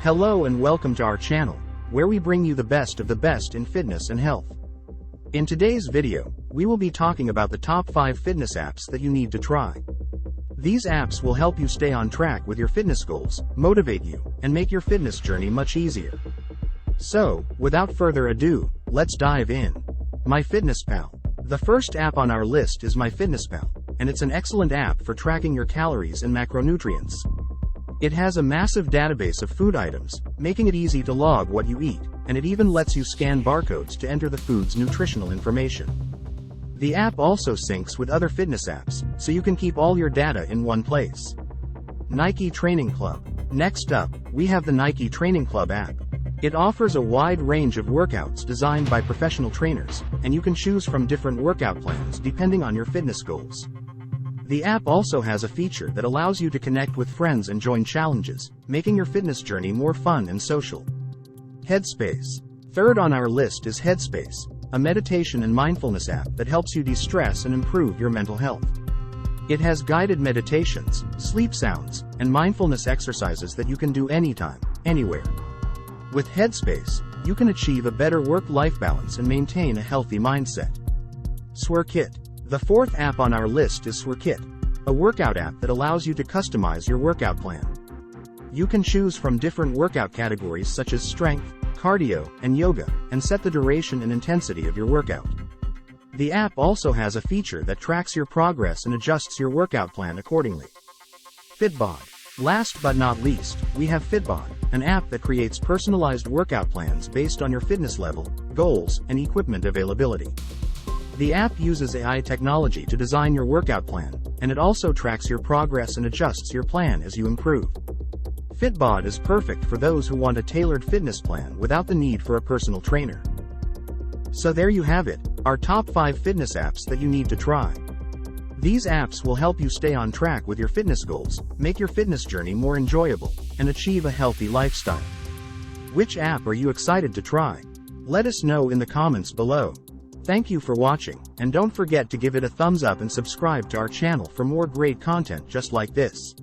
Hello and welcome to our channel, where we bring you the best of the best in fitness and health. In today's video, we will be talking about the top 5 fitness apps that you need to try. These apps will help you stay on track with your fitness goals, motivate you, and make your fitness journey much easier. So, without further ado, let's dive in. MyFitnessPal. The first app on our list is MyFitnessPal, and it's an excellent app for tracking your calories and macronutrients. It has a massive database of food items, making it easy to log what you eat, and it even lets you scan barcodes to enter the food's nutritional information. The app also syncs with other fitness apps, so you can keep all your data in one place. Nike Training Club. Next up, we have the Nike Training Club app. It offers a wide range of workouts designed by professional trainers, and you can choose from different workout plans depending on your fitness goals. The app also has a feature that allows you to connect with friends and join challenges, making your fitness journey more fun and social. Headspace. Third on our list is Headspace, a meditation and mindfulness app that helps you de-stress and improve your mental health. It has guided meditations, sleep sounds, and mindfulness exercises that you can do anytime, anywhere. With Headspace, you can achieve a better work-life balance and maintain a healthy mindset. Sworkit. The fourth app on our list is Sworkit, a workout app that allows you to customize your workout plan. You can choose from different workout categories such as strength, cardio, and yoga, and set the duration and intensity of your workout. The app also has a feature that tracks your progress and adjusts your workout plan accordingly. Fitbod. Last but not least, we have Fitbod, an app that creates personalized workout plans based on your fitness level, goals, and equipment availability. The app uses AI technology to design your workout plan, and it also tracks your progress and adjusts your plan as you improve. Fitbod is perfect for those who want a tailored fitness plan without the need for a personal trainer. So there you have it, our top 5 fitness apps that you need to try. These apps will help you stay on track with your fitness goals, make your fitness journey more enjoyable, and achieve a healthy lifestyle. Which app are you excited to try? Let us know in the comments below. Thank you for watching, and don't forget to give it a thumbs up and subscribe to our channel for more great content just like this.